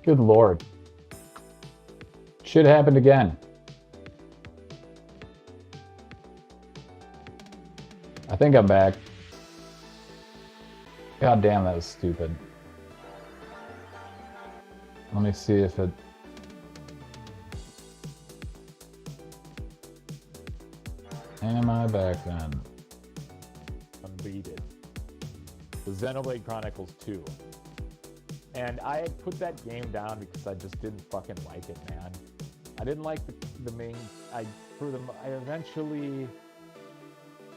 Good Lord. Shit happened again. I think I'm back. God damn, that was stupid. Let me see if it... Am I back then? Unbeaten. The Xenoblade Chronicles 2. And I had put that game down because I just didn't fucking like it, man. I didn't like the main... I eventually...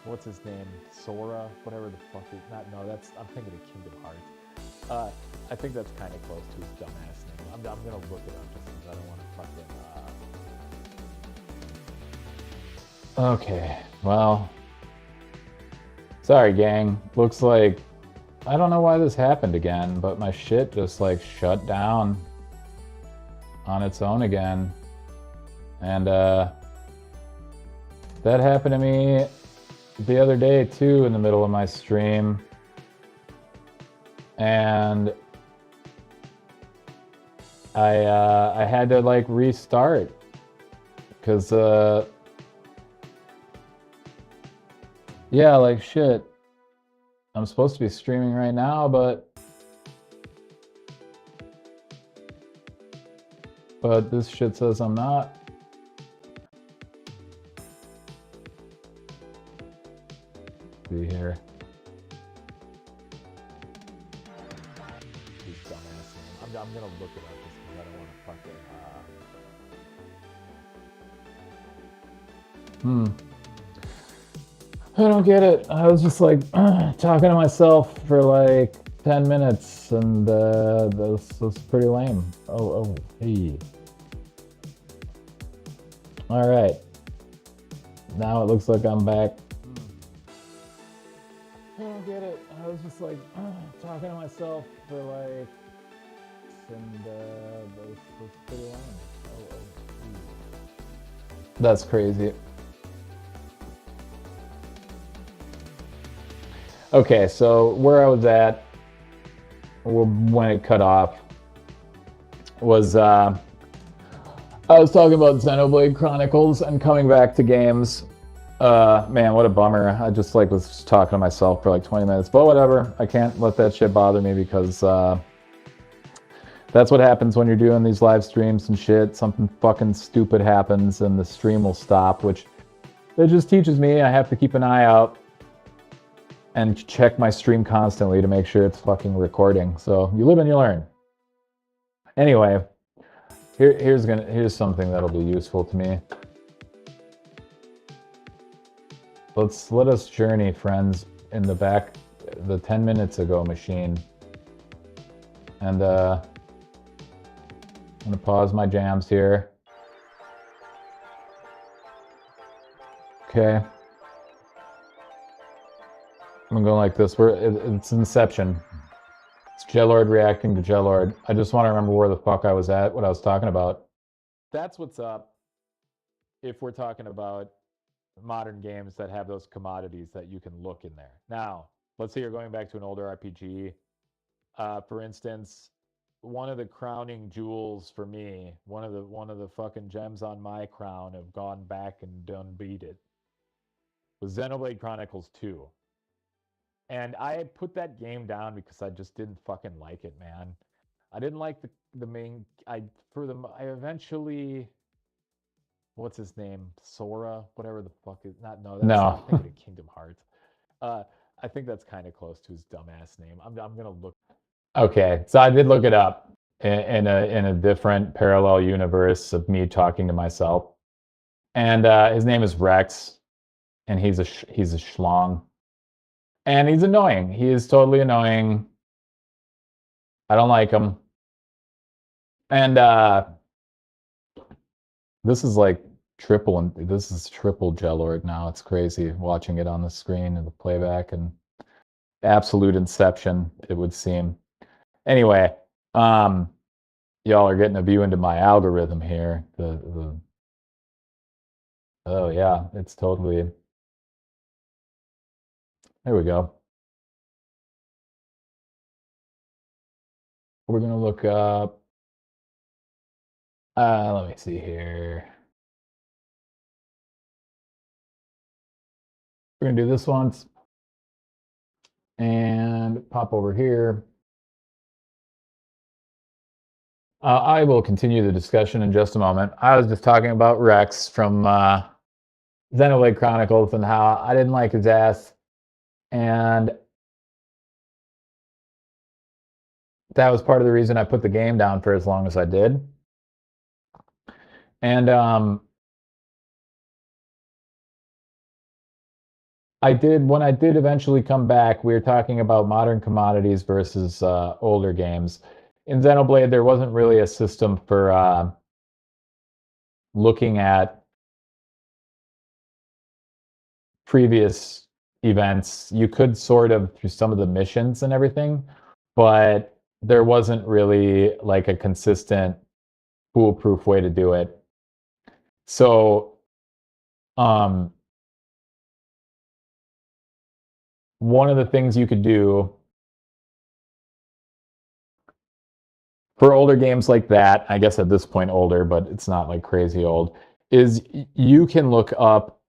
What's his name? Sora? Whatever the fuck is... No, that's... I'm thinking of Kingdom Hearts. I think that's kind of close to his dumbass name. I'm gonna look it up just because I don't want to fucking... Okay, well... Sorry, gang. Looks like... I don't know why this happened again, but my shit just like shut down on its own again. And that happened to me the other day too in the middle of my stream. And I had to like restart because yeah, like shit. I'm supposed to be streaming right now, but this shit says I'm not. See here. His dumbass name. I'm gonna look it up just because I don't want to fucking... I don't get it. I was just like talking to myself for like 10 minutes and this was pretty lame. Oh, hey. All right. Now it looks like I'm back. I don't get it. I was just like talking to myself for like and this was pretty lame. Oh, hey. That's crazy. Okay, so where I was at when it cut off was I was talking about Xenoblade Chronicles and coming back to games. Man, what a bummer. I just like was just talking to myself for like 20 minutes, but whatever. I can't let that shit bother me because that's what happens when you're doing these live streams and shit. Something fucking stupid happens and the stream will stop, which it just teaches me I have to keep an eye out and check my stream constantly to make sure it's fucking recording. So you live and you learn. Anyway, here's something that'll be useful to me. Let us journey, friends, in the 10 minutes ago machine. And I'm gonna pause my jams here. Okay. I'm gonna go like this. It's Inception. It's Jellord reacting to Jellord. I just want to remember where the fuck I was at, what I was talking about. That's what's up if we're talking about modern games that have those commodities that you can look in there. Now, let's say you're going back to an older RPG. For instance, one of the crowning jewels for me, one of the fucking gems on my crown have gone back and done beat it, was Xenoblade Chronicles 2. And I had put that game down because I just didn't fucking like it, man. I didn't like the main... I eventually... What's his name? Sora? Whatever the fuck is... No, I'm thinking of Kingdom Hearts. I think that's kind of close to his dumbass name. I'm gonna look... Okay, so I did look it up in a different parallel universe of me talking to myself. And his name is Rex, and he's a schlong. And he's annoying. He is totally annoying. I don't like him. And this is like this is triple Jellord now. It's crazy watching it on the screen and the playback and absolute inception, it would seem. Anyway, y'all are getting a view into my algorithm here. Oh yeah, it's totally... There we go. We're gonna look up Let me see here. We're gonna do this once and pop over here. I will continue the discussion in just a moment. I was just talking about Rex from Xenoblade Chronicles and how I didn't like his ass, and that was part of the reason I put the game down for as long as I did. And when I did eventually come back, we were talking about modern commodities versus older games. In Xenoblade, there wasn't really a system for looking at previous events. You could sort of through some of the missions and everything, but there wasn't really like a consistent foolproof way to do it. So, um, one of the things you could do for older games like that, I guess at this point older, but it's not like crazy old, is you can look up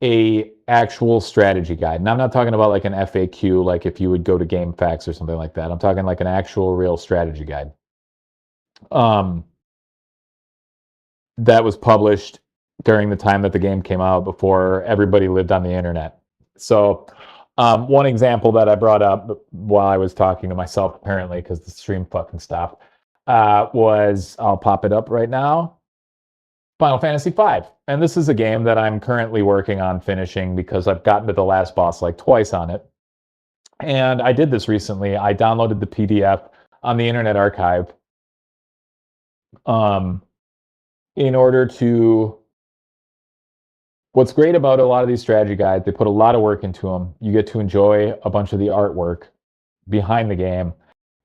a actual strategy guide. And I'm not talking about like an FAQ, like if you would go to GameFAQs or something like that. I'm talking like an actual real strategy guide. That was published during the time that the game came out before everybody lived on the internet. So one example that I brought up while I was talking to myself, apparently, because the stream fucking stopped, was, I'll pop it up right now, Final Fantasy V. And this is a game that I'm currently working on finishing because I've gotten to the last boss like twice on it. And I did this recently. I downloaded the PDF on the Internet Archive in order to... What's great about a lot of these strategy guides, they put a lot of work into them. You get to enjoy a bunch of the artwork behind the game.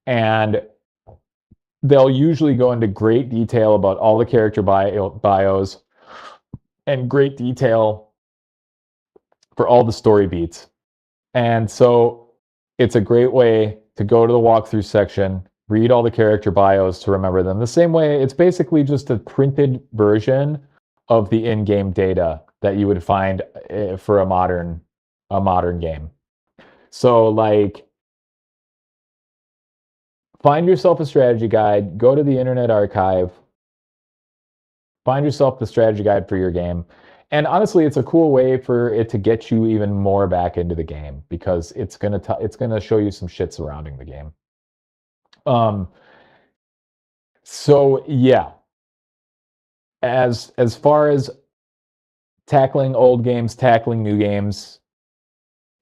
And they'll usually go into great detail about all the character bios and great detail for all the story beats. And so it's a great way to go to the walkthrough section, read all the character bios to remember them. The same way, it's basically just a printed version of the in-game data that you would find for a modern game. So like, find yourself a strategy guide, go to the Internet Archive, find yourself the strategy guide for your game. And honestly, it's a cool way for it to get you even more back into the game because it's gonna show you some shit surrounding the game. So yeah, as far as tackling old games, tackling new games,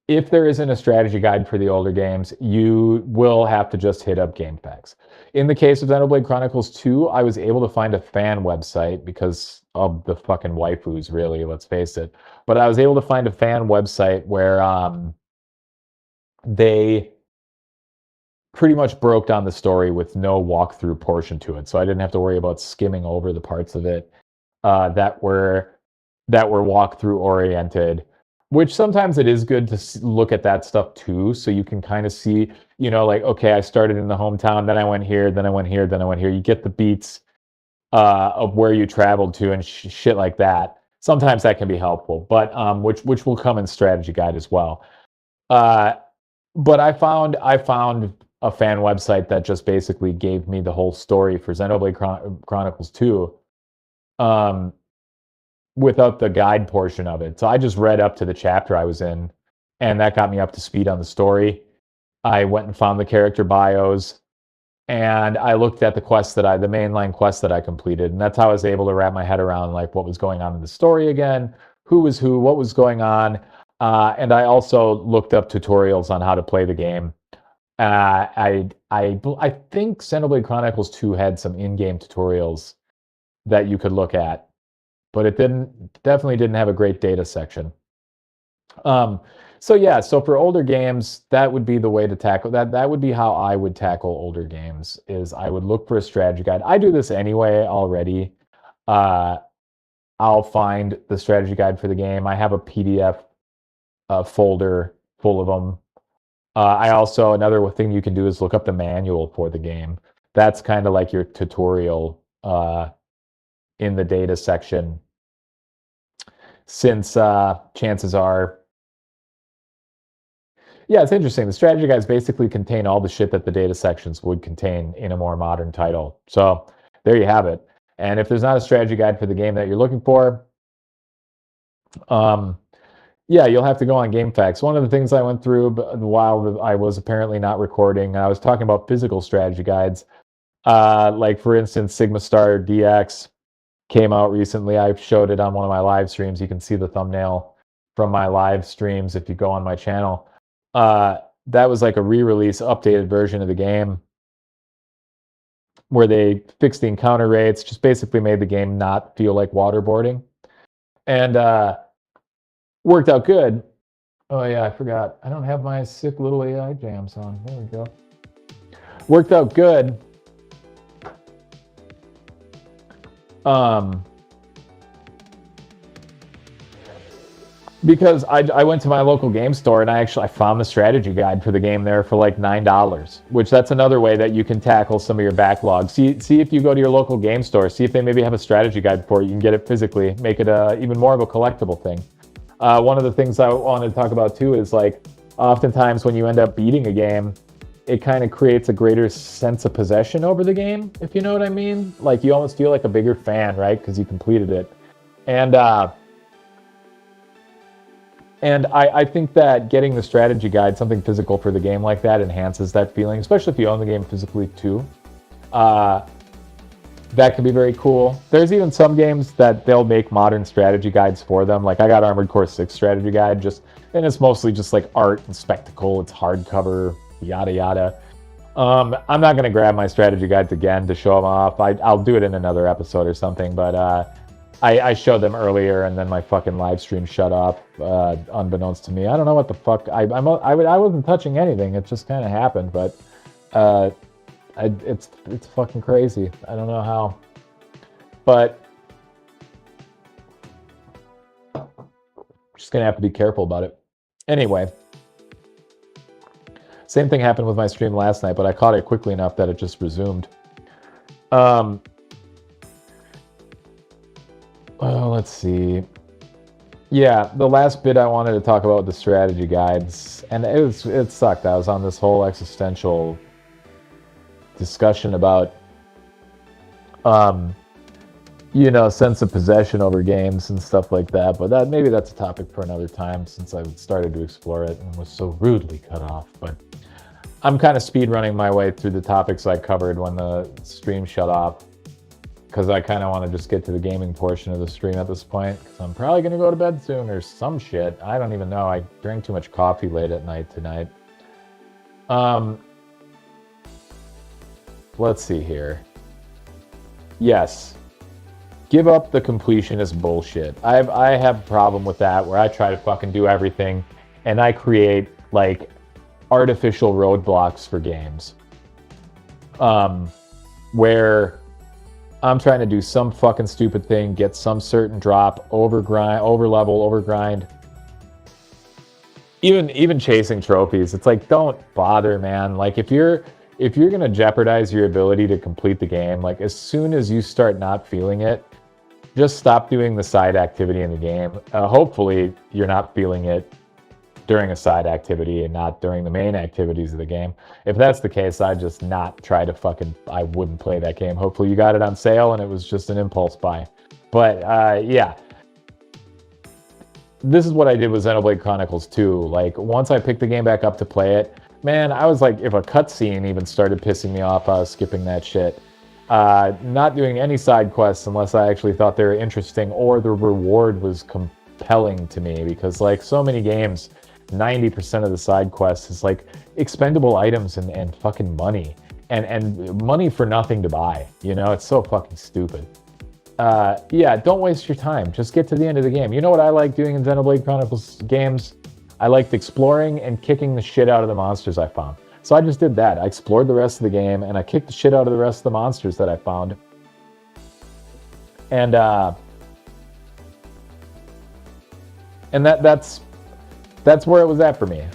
if there isn't a strategy guide for the older games, you will have to just hit up GameFAQs. In the case of Xenoblade Chronicles 2, I was able to find a fan website because of the fucking waifus, really, let's face it. But I was able to find a fan website where they pretty much broke down the story with no walkthrough portion to it. So I didn't have to worry about skimming over the parts of it that were walkthrough oriented, which sometimes it is good to look at that stuff too, so you can kind of see, you know, like, okay, I started in the hometown, then I went here, then I went here, then I went here. You get the beats of where you traveled to and shit like that. Sometimes that can be helpful, but which will come in strategy guide as well. But I found a fan website that just basically gave me the whole story for Xenoblade Chronicles 2. Without the guide portion of it. So I just read up to the chapter I was in, and that got me up to speed on the story. I went and found the character bios, and I looked at the mainline quests that I completed, and that's how I was able to wrap my head around like what was going on in the story again, who was who, what was going on, and I also looked up tutorials on how to play the game. I think Xenoblade Chronicles 2 had some in-game tutorials that you could look at, but it definitely didn't have a great data section. So yeah, so for older games, that would be the way to tackle that. That would be how I would tackle older games, is I would look for a strategy guide. I do this anyway already. I'll find the strategy guide for the game. I have a PDF folder full of them. Another thing you can do is look up the manual for the game. That's kind of like your tutorial in the data section, since chances are, yeah, it's interesting. The strategy guides basically contain all the shit that the data sections would contain in a more modern title. So there you have it. And if there's not a strategy guide for the game that you're looking for, yeah, you'll have to go on GameFAQs. One of the things I went through while I was apparently not recording, I was talking about physical strategy guides. Like, for instance, Sigma Star DX came out recently. I showed it on one of my live streams. You can see the thumbnail from my live streams if you go on my channel. That was like a re-release, updated version of the game where they fixed the encounter rates, just basically made the game not feel like waterboarding. And worked out good. Oh yeah, I forgot. I don't have my sick little AI jams on. There we go. Worked out good. Because I went to my local game store and I found the strategy guide for the game there for like $9, which that's another way that you can tackle some of your backlog. See if you go to your local game store, see if they maybe have a strategy guide for it. You can get it physically, make it even more of a collectible thing. One of the things I wanted to talk about too is, like, oftentimes when you end up beating a game, it kind of creates a greater sense of possession over the game, if you know what I mean. Like, you almost feel like a bigger fan, right? Because you completed it. And I think that getting the strategy guide, something physical for the game like that, enhances that feeling, especially if you own the game physically too. That can be very cool. There's even some games that they'll make modern strategy guides for them. Like, I got Armored Core 6 strategy guide, and it's mostly just like art and spectacle. It's hardcover, yada yada. I'm not going to grab my strategy guides again to show them off. I'll do it in another episode or something, but I showed them earlier, and then my fucking live stream shut off, unbeknownst to me. I don't know what the fuck. I wasn't touching anything. It just kind of happened, but it's fucking crazy. I don't know how, but just gonna have to be careful about it. Anyway, same thing happened with my stream last night, but I caught it quickly enough that it just resumed. Let's see. Yeah, the last bit I wanted to talk about the strategy guides, and it sucked. I was on this whole existential discussion about sense of possession over games and stuff like that, but maybe that's a topic for another time, since I started to explore it and was so rudely cut off. But I'm kind of speed running my way through the topics I covered when the stream shut off, because I kind of want to just get to the gaming portion of the stream at this point, because I'm probably going to go to bed soon or some shit. I don't even know. I drank too much coffee late at night tonight. Let's see here. Yes. Give up the completionist bullshit. I have a problem with that, where I try to fucking do everything and I create like artificial roadblocks for games. Where I'm trying to do some fucking stupid thing, get some certain drop, overgrind, overlevel, overgrind. Even chasing trophies, it's like, don't bother, man. Like, if you're gonna jeopardize your ability to complete the game, like, as soon as you start not feeling it, just stop doing the side activity in the game. Hopefully you're not feeling it during a side activity and not during the main activities of the game. If that's the case, I'd just not try to I wouldn't play that game. Hopefully you got it on sale and it was just an impulse buy. But yeah. This is what I did with Xenoblade Chronicles 2. Like, once I picked the game back up to play it, man, I was like, if a cutscene even started pissing me off, I was skipping that shit. Not doing any side quests unless I actually thought they were interesting or the reward was compelling to me, because like so many games, 90% of the side quests is like expendable items and fucking money and money for nothing to buy. You know, it's so fucking stupid. Yeah, don't waste your time. Just get to the end of the game. You know what I like doing in Xenoblade Chronicles games? I liked exploring and kicking the shit out of the monsters I found. So I just did that. I explored the rest of the game and I kicked the shit out of the rest of the monsters that I found. And that's where it was at for me.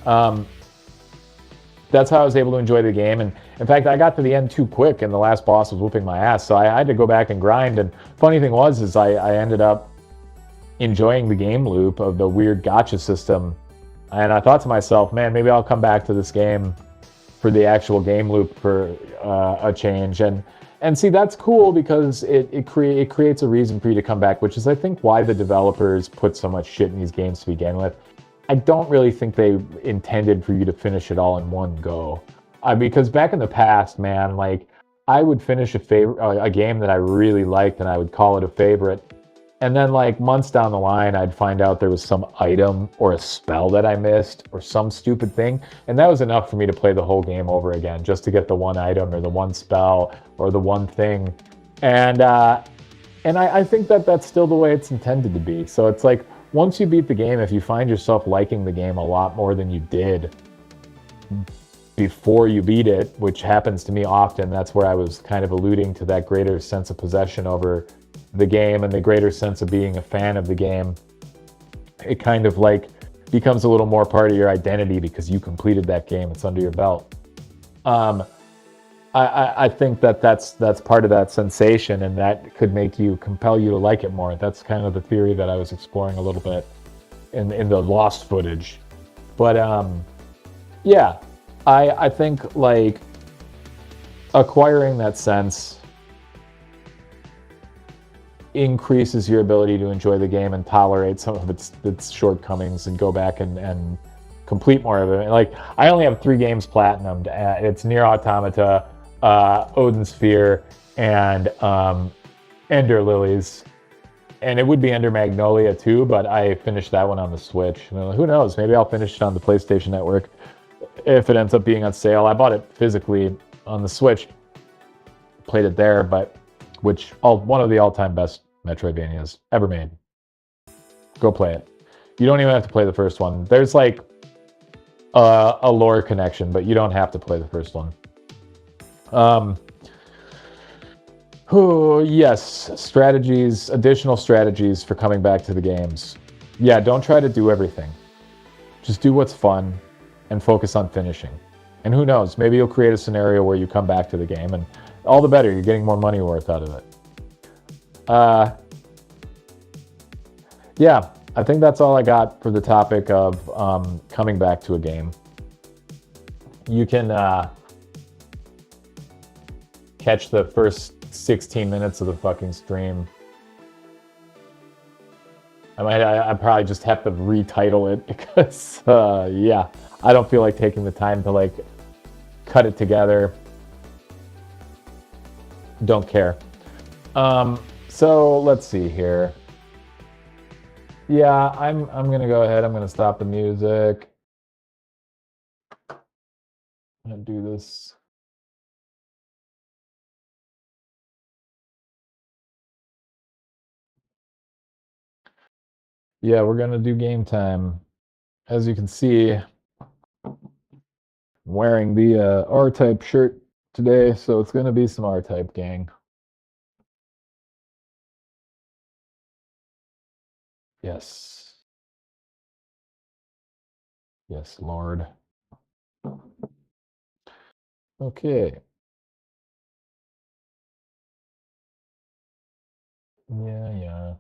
That's how I was able to enjoy the game. In fact, I got to the end too quick, and the last boss was whooping my ass, so I had to go back and grind. And funny thing was, is I ended up enjoying the game loop of the weird gotcha system, and I thought to myself, man, maybe I'll come back to this game for the actual game loop for a change. And see, that's cool because it creates a reason for you to come back, which is I think why the developers put so much shit in these games to begin with. I don't really think they intended for you to finish it all in one go. Because back in the past, man, like I would finish a game that I really liked and I would call it a favorite. And then like months down the line, I'd find out there was some item or a spell that I missed or some stupid thing. And that was enough for me to play the whole game over again just to get the one item or the one spell or the one thing. And I think that that's still the way it's intended to be. So it's like once you beat the game, if you find yourself liking the game a lot more than you did before you beat it, which happens to me often, that's where I was kind of alluding to that greater sense of possession over the game and the greater sense of being a fan of the game. It kind of like becomes a little more part of your identity because you completed that game. It's under your belt. I think that's part of that sensation, and that could compel you to like it more. That's kind of the theory that I was exploring a little bit in the lost footage. But yeah, I think like acquiring that sense increases your ability to enjoy the game and tolerate some of its shortcomings and go back and complete more of it. Like I only have 3 games platinumed. It's Nier Automata, Odin Sphere, and Ender Lilies. And it would be Ender Magnolia too, but I finished that one on the Switch. Who knows? Maybe I'll finish it on the PlayStation Network if it ends up being on sale. I bought it physically on the Switch, played it there, but one of the all-time best Metroidvanias ever made. Go play it. You don't even have to play the first one. There's like a lore connection, but you don't have to play the first one. Yes, additional strategies for coming back to the games. Yeah, don't try to do everything. Just do what's fun and focus on finishing. And who knows, maybe you'll create a scenario where you come back to the game, and all the better, you're getting more money worth out of it. Yeah, I think that's all I got for the topic of coming back to a game. You can catch the first 16 minutes of the fucking stream. I probably just have to retitle it because, yeah, I don't feel like taking the time to like cut it together. Don't care. So let's see here. Yeah, I'm gonna go ahead. I'm gonna stop the music. I'm gonna do this. Yeah, we're gonna do game time. As you can see, I'm wearing the R-Type shirt today, so it's gonna be some R-Type, gang. Yes. Yes, Lord. Okay. Yeah.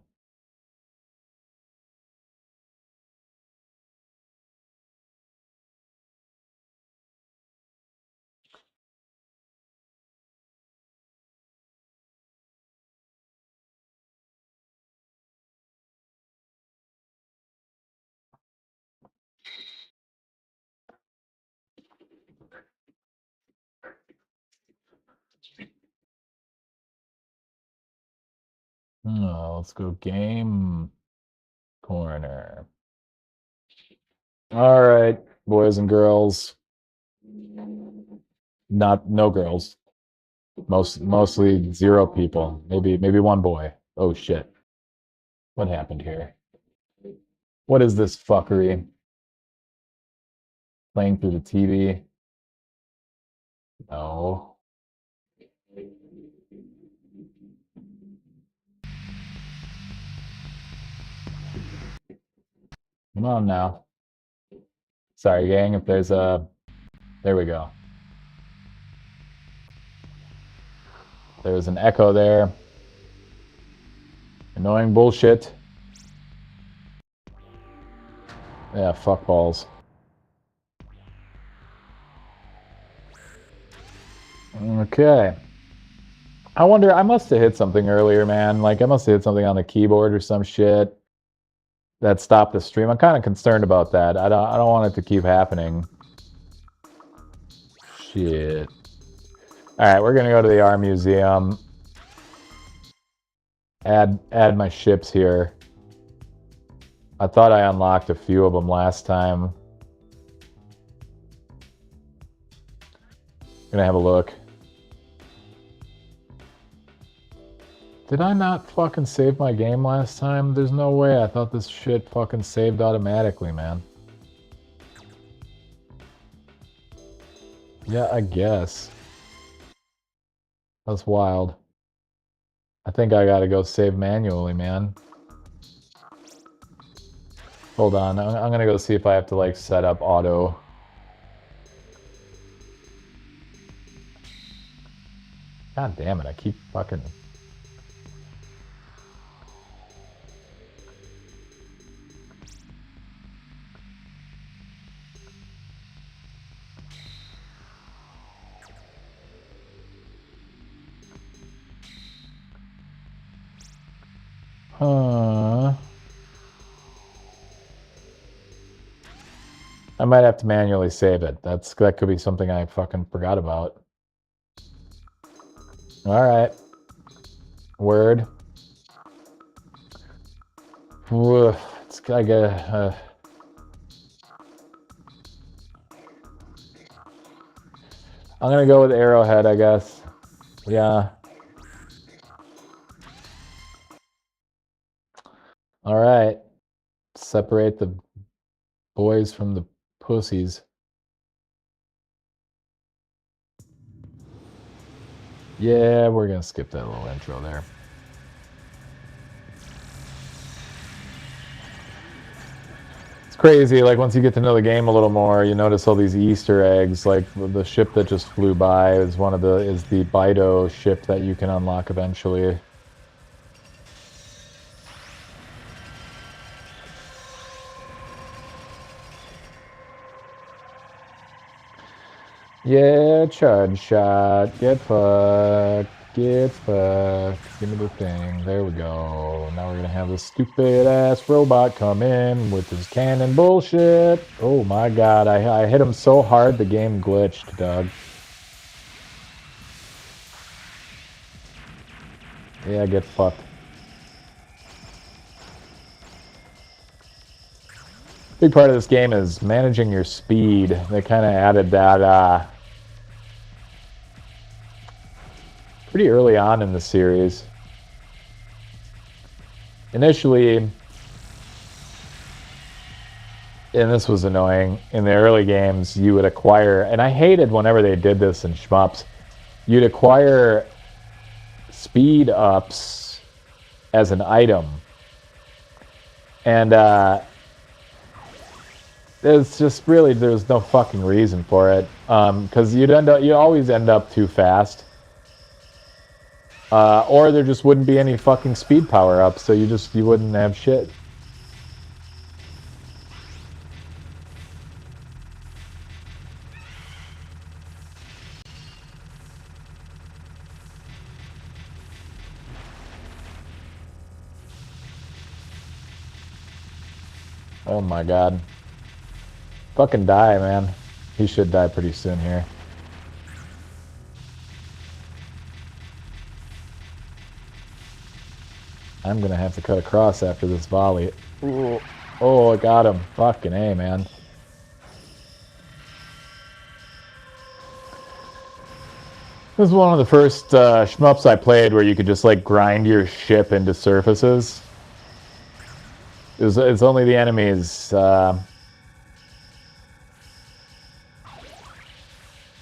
Let's go game corner. All right, boys and girls. No girls. Mostly 0 people. Maybe one boy. Oh shit. What happened here? What is this fuckery? Playing through the TV? No. Come on now. Sorry, gang, if there's a... There we go. There's an echo there. Annoying bullshit. Yeah, fuck balls. Okay. I wonder, I must have hit something earlier, man. Like, I must have hit something on the keyboard or some shit that stopped the stream. I'm kind of concerned about that. I don't want it to keep happening. Shit. Alright, we're gonna go to the art museum. Add my ships here. I thought I unlocked a few of them last time. Gonna have a look. Did I not fucking save my game last time? There's no way. I thought this shit fucking saved automatically, man. Yeah, I guess. That's wild. I think I gotta go save manually, man. Hold on, I'm gonna go see if I have to, like, set up auto. God damn it, I keep fucking... I might have to manually save it. That could be something I fucking forgot about. Alright. Word. It's gotta get... I'm gonna go with Arrowhead, I guess. Yeah. Alright. Separate the boys from the pussies. Yeah, we're gonna skip that little intro there. It's crazy, like, once you get to know the game a little more, you notice all these Easter eggs. Like, the ship that just flew by is the Bido ship that you can unlock eventually. Yeah, charge shot. Get fucked. Get fucked. Give me the thing. There we go. Now we're gonna have this stupid ass robot come in with his cannon bullshit. Oh my god, I hit him so hard the game glitched, dog. Yeah, get fucked. Big part of this game is managing your speed. They kind of added that pretty early on in the series. Initially, and this was annoying, in the early games you would acquire, and I hated whenever they did this in shmups, you'd acquire speed ups as an item. And it's just really, there's no fucking reason for it. Because you always end up too fast. Or there just wouldn't be any fucking speed power-ups, so you wouldn't have shit. Oh my god. Fucking die, man. He should die pretty soon here. I'm gonna have to cut across after this volley. Ooh. Oh, I got him. Fucking A, man. This is one of the first shmups I played where you could just, like, grind your ship into surfaces. It's only the enemies.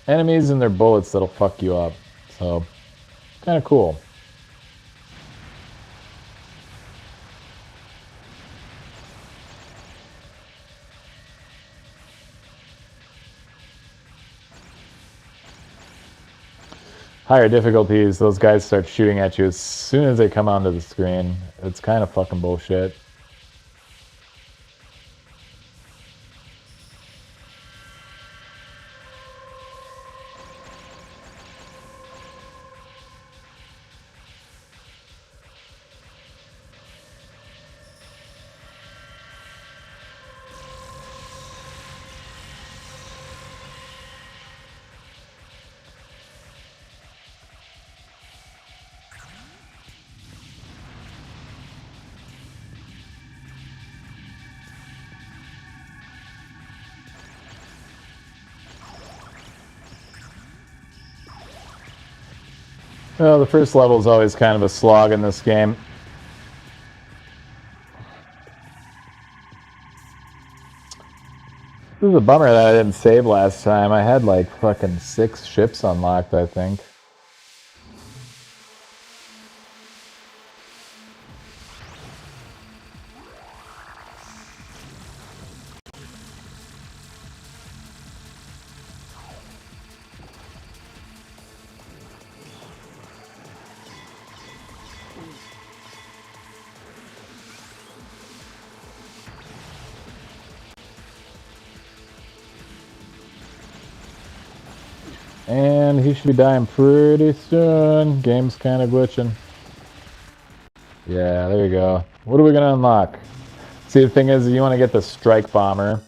Enemies and their bullets that'll fuck you up. So, kind of cool. higher difficulties, those guys start shooting at you as soon as they come onto the screen. It's kind of fucking bullshit. Well, the first level is always kind of a slog in this game. This is a bummer that I didn't save last time. I had like fucking 6 ships unlocked, I think. And he should be dying pretty soon. Game's kind of glitching. Yeah, there you go. What are we going to unlock? See, the thing is, you want to get the Strike Bomber.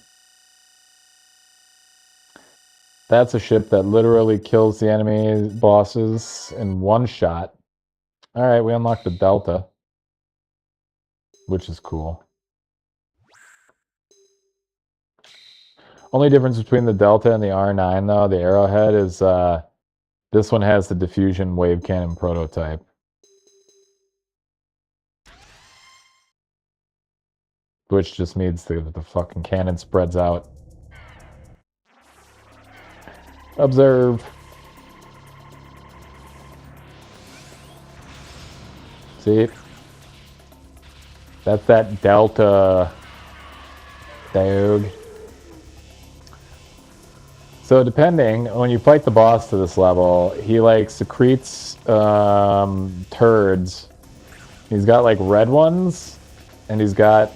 That's a ship that literally kills the enemy bosses in one shot. Alright, we unlocked the Delta, which is cool. Only difference between the Delta and the R9, though, the Arrowhead, is this one has the diffusion wave cannon prototype. Which just means the fucking cannon spreads out. Observe. See? That's that Delta. Dog. So depending, when you fight the boss to this level, he like secretes turds. He's got like red ones, and he's got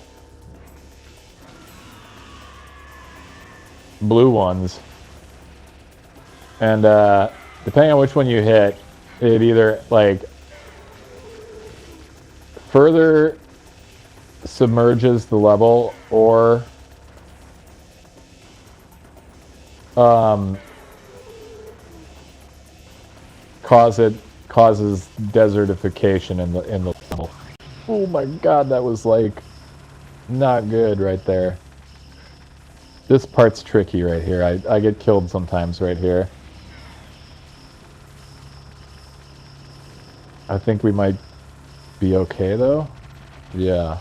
blue ones. And depending on which one you hit, it either like further submerges the level or causes desertification in the level. Oh my god, that was like not good right there. This part's tricky right here. I get killed sometimes right here. I think we might be okay though. Yeah.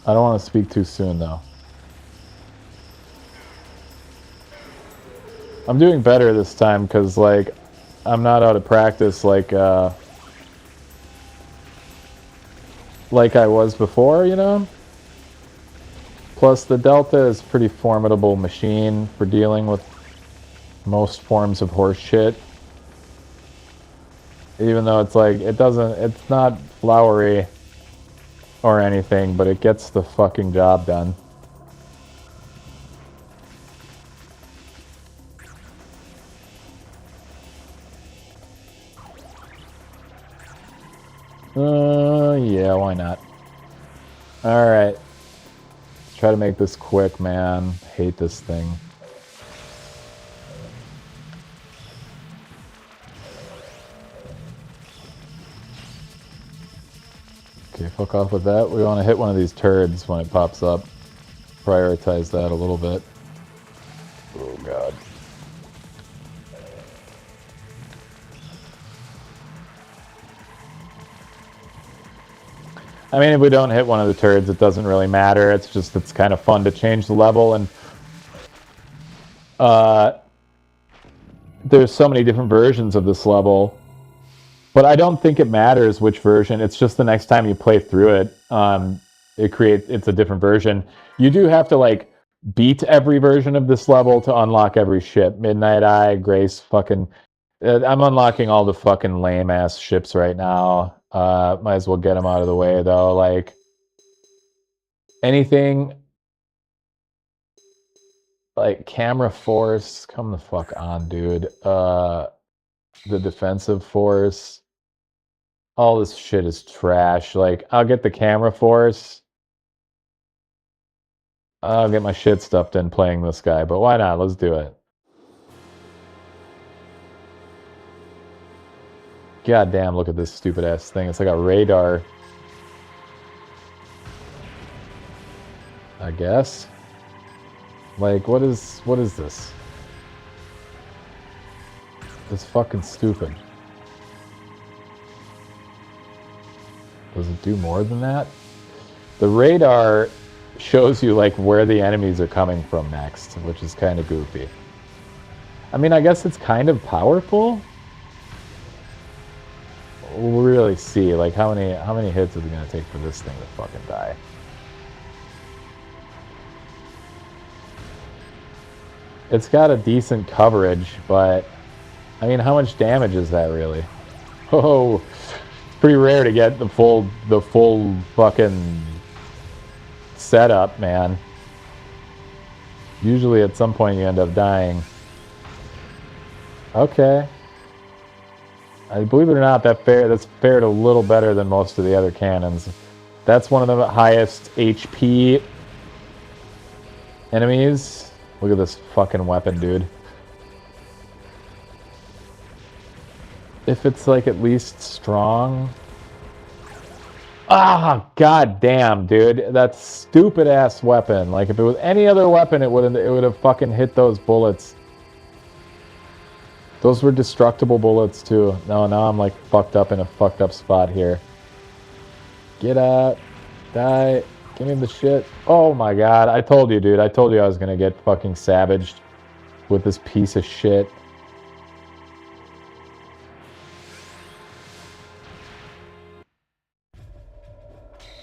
I don't want to speak too soon though. I'm doing better this time because like I'm not out of practice like I was before, you know? Plus the Delta is a pretty formidable machine for dealing with most forms of horse shit. Even though it's like it's not flowery or anything, but it gets the fucking job done. Yeah, why not? Alright. Let's try to make this quick, man. Hate this thing. Okay, fuck off with that. We want to hit one of these turds when it pops up. Prioritize that a little bit. Oh, God. I mean, if we don't hit one of the turds, it doesn't really matter. It's kind of fun to change the level, and there's so many different versions of this level, but I don't think it matters which version. It's just the next time you play through it, it's a different version. You do have to like beat every version of this level to unlock every ship. Midnight Eye, Grace, fucking I'm unlocking all the fucking lame ass ships right now. Might as well get them out of the way though. Like anything like camera force, come the fuck on, dude. The defensive force, all this shit is trash. Like I'll get the camera force. I'll get my shit stuffed in playing this guy, but why not? Let's do it. God damn, look at this stupid ass thing. It's like a radar. I guess. Like, what is this? It's fucking stupid. Does it do more than that? The radar shows you like where the enemies are coming from next, which is kind of goofy. I mean, I guess it's kind of powerful. We'll really see. Like, how many hits is it gonna take for this thing to fucking die? It's got a decent coverage, but I mean, how much damage is that really? Oh, it's pretty rare to get the full fucking setup, man. Usually at some point you end up dying. Okay. I believe it or not, that's fared a little better than most of the other cannons. That's one of the highest HP enemies. Look at this fucking weapon, dude. If it's like at least strong. Ah, god damn, dude. That stupid ass weapon. Like if it was any other weapon, it would have fucking hit those bullets. Those were destructible bullets too. No, now I'm like fucked up in a fucked up spot here. Get out. Die. Give me the shit. Oh my god. I told you, dude. I told you I was gonna get fucking savaged with this piece of shit.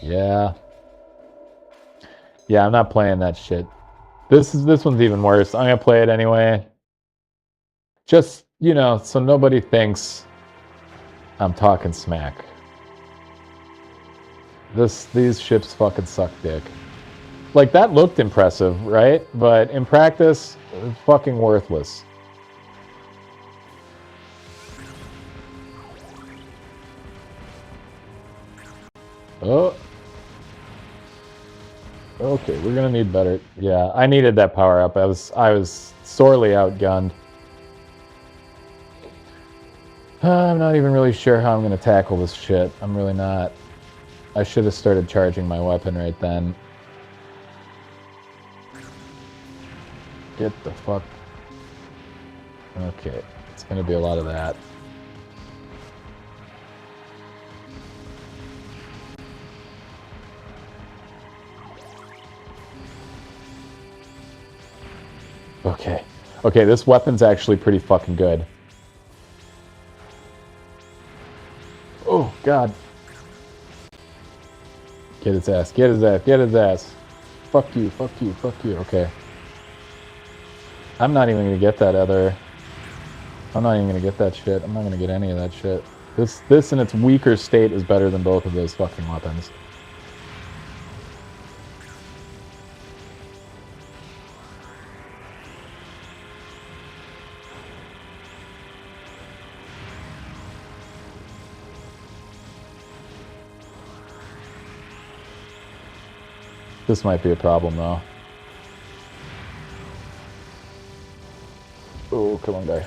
Yeah. Yeah, I'm not playing that shit. This one's even worse. I'm gonna play it anyway. Just, you know, so nobody thinks I'm talking smack. These ships fucking suck dick. Like, that looked impressive, right? But in practice, fucking worthless. Oh. Okay, we're gonna need better. Yeah, I needed that power up. I was sorely outgunned. I'm not even really sure how I'm gonna tackle this shit. I'm really not. I should have started charging my weapon right then. Get the fuck. Okay, it's gonna be a lot of that. Okay. Okay, this weapon's actually pretty fucking good. Oh, God. Get his ass, get his ass, get his ass. Fuck you, fuck you, fuck you. Okay. I'm not even gonna get that other... I'm not even gonna get that shit. I'm not gonna get any of that shit. This in its weaker state is better than both of those fucking weapons. This might be a problem, though. Oh, come on, guy.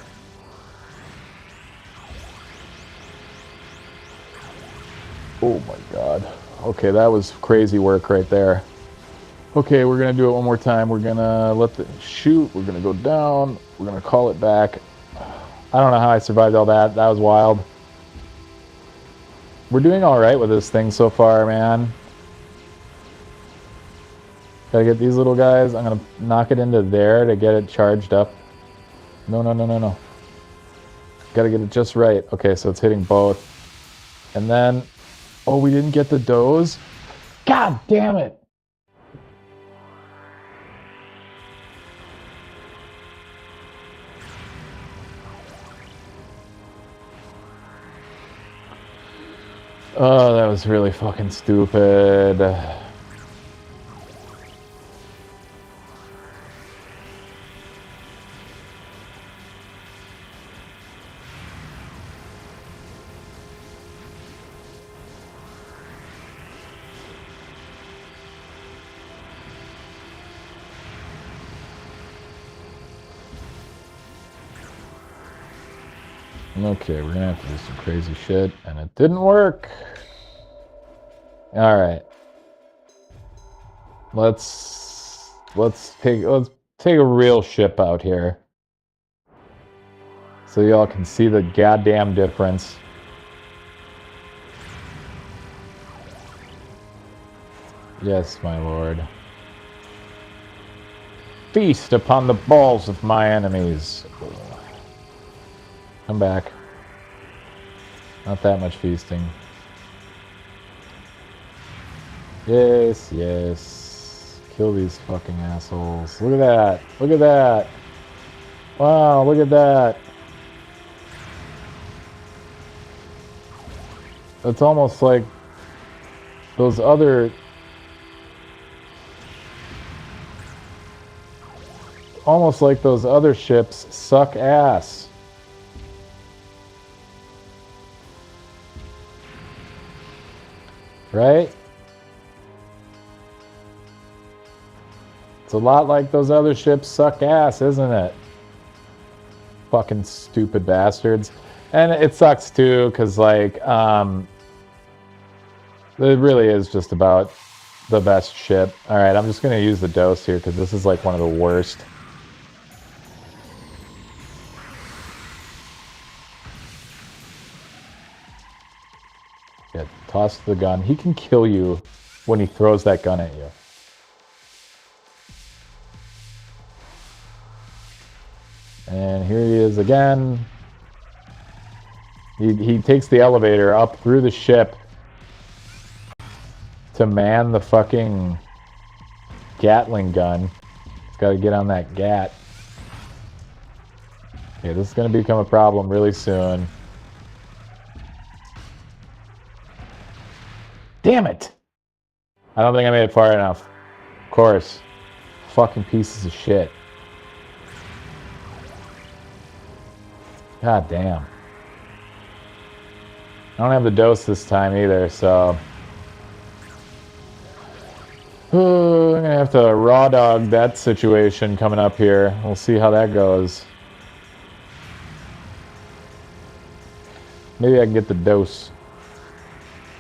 Oh my god. Okay, that was crazy work right there. Okay, we're gonna do it one more time. We're gonna let the shoot. We're gonna go down. We're gonna call it back. I don't know how I survived all that. That was wild. We're doing all right with this thing so far, man. Gotta get these little guys. I'm gonna knock it into there to get it charged up. No, no, no, no, no. Gotta get it just right. Okay, so it's hitting both. And then, oh, we didn't get the doze? God damn it! Oh, that was really fucking stupid. Okay, we're gonna have to do some crazy shit, and it didn't work. All right, let's take a real ship out here, so y'all can see the goddamn difference. Yes, my lord. Feast upon the balls of my enemies. Come back. Not that much feasting. Yes, yes. Kill these fucking assholes. Look at that. Look at that. Wow, look at that. It's almost like those other... Almost like those other ships suck ass. Right? It's a lot like those other ships suck ass, isn't it? Fucking stupid bastards. And it sucks too, because like, it really is just about the best ship. Alright, I'm just gonna use the dose here, because this is like one of the worst. Yeah, toss the gun. He can kill you when he throws that gun at you. And here he is again. He takes the elevator up through the ship to man the fucking Gatling gun. He's got to get on that Gat. Okay, this is going to become a problem really soon. Damn it! I don't think I made it far enough. Of course. Fucking pieces of shit. God damn. I don't have the dose this time either, so... I'm gonna have to raw dog that situation coming up here. We'll see how that goes. Maybe I can get the dose.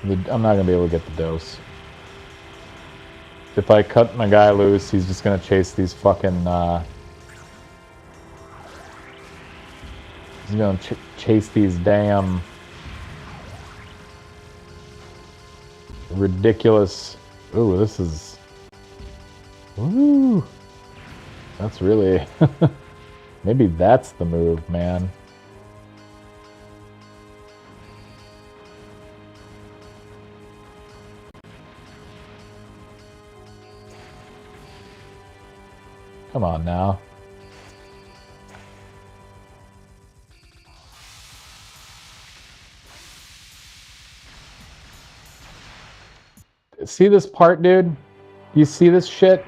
I'm not gonna be able to get the dose. If I cut my guy loose, he's just gonna chase these fucking, he's gonna chase these damn ridiculous... Ooh, this is... Ooh. That's really... Maybe that's the move, man. Come on now. See this part, dude? You see this shit?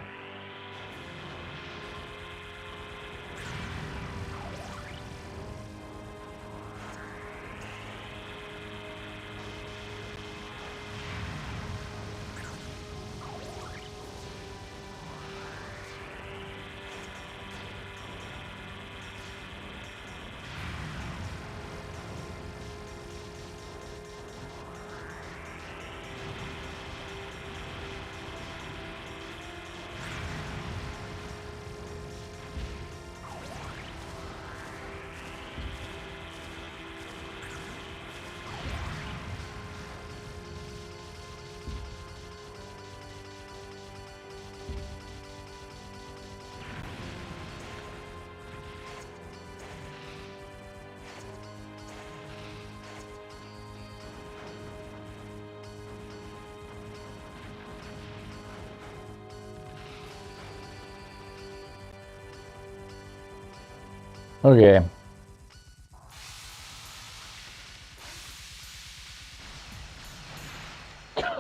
Okay.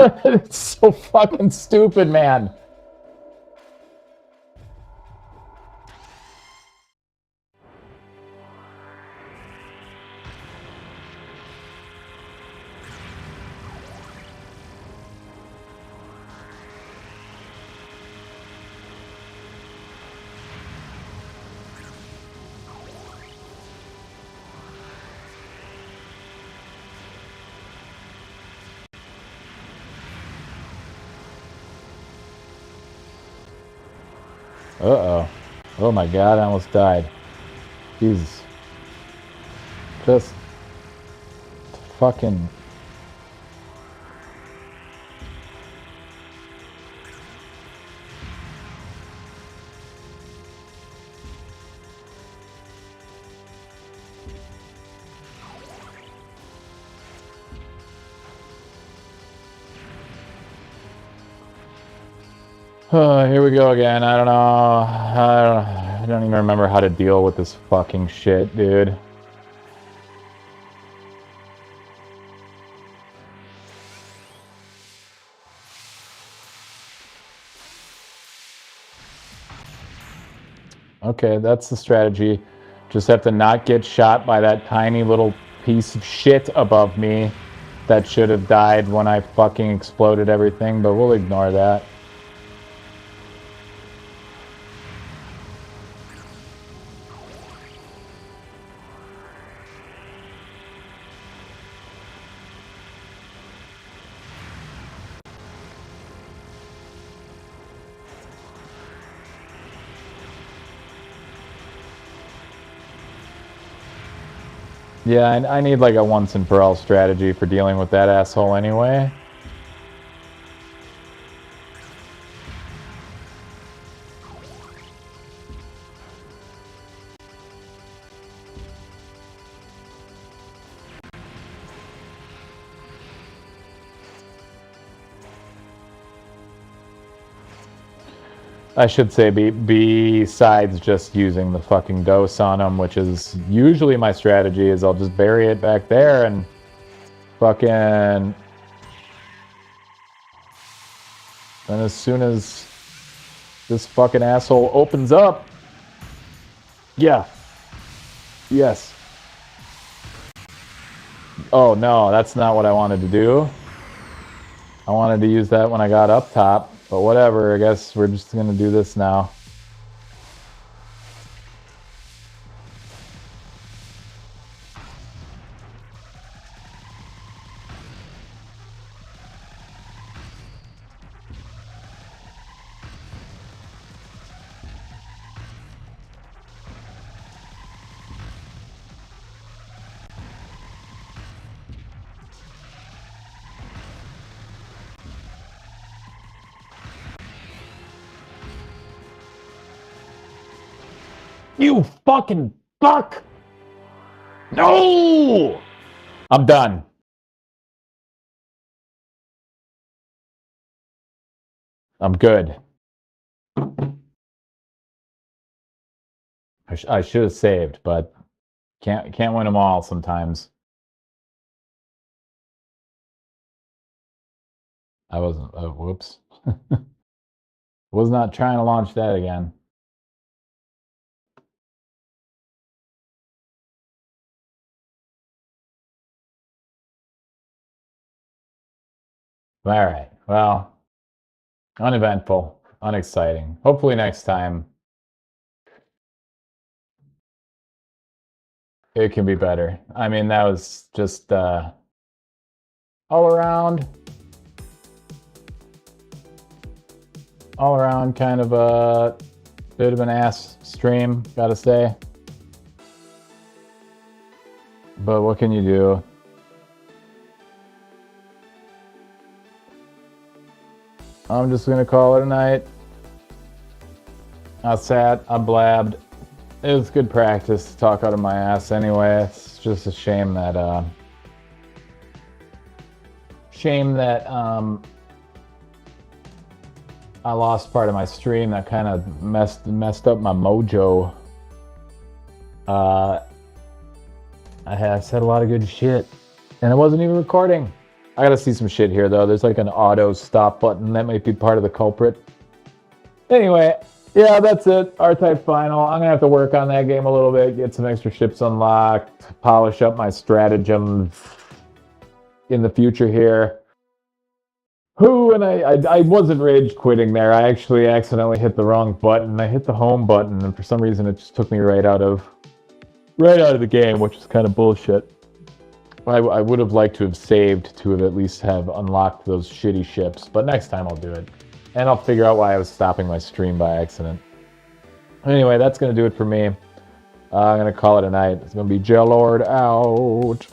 It's so fucking stupid, man. Uh-oh. Oh my god, I almost died. Jesus. Just fucking... Here we go again. I don't know. I don't even remember how to deal with this fucking shit, dude. Okay, that's the strategy. Just have to not get shot by that tiny little piece of shit above me that should have died when I fucking exploded everything, but we'll ignore that. Yeah, I need like a once and for all strategy for dealing with that asshole anyway. I should say, besides just using the fucking dose on him, which is usually my strategy, is I'll just bury it back there and fucking... And as soon as this fucking asshole opens up... Yeah. Yes. Oh no, that's not what I wanted to do. I wanted to use that when I got up top. But whatever, I guess we're just gonna do this now. You fucking fuck! No! I'm done. I'm good. I should have saved, but can't win them all sometimes. I wasn't. Oh, whoops. Was not trying to launch that again. All right. Well, uneventful, unexciting. Hopefully next time it can be better. I mean, that was just all around kind of a bit of an ass stream, gotta say. But what can you do? I'm just gonna call it a night. I sat, I blabbed. It was good practice to talk out of my ass anyway. It's just a shame that I lost part of my stream. That kind of messed up my mojo. I said a lot of good shit, and it wasn't even recording. I gotta see some shit here, though. There's like an auto stop button. That might be part of the culprit. Anyway, yeah, that's it. R-Type Final. I'm gonna have to work on that game a little bit, get some extra ships unlocked, polish up my stratagems in the future here. And I wasn't rage quitting there. I actually accidentally hit the wrong button. I hit the home button, and for some reason it just took me right out of the game, which is kind of bullshit. I would have liked to have saved to have at least have unlocked those shitty ships, but next time I'll do it. And I'll figure out why I was stopping my stream by accident. Anyway, that's going to do it for me. I'm going to call it a night. It's going to be Jellord out.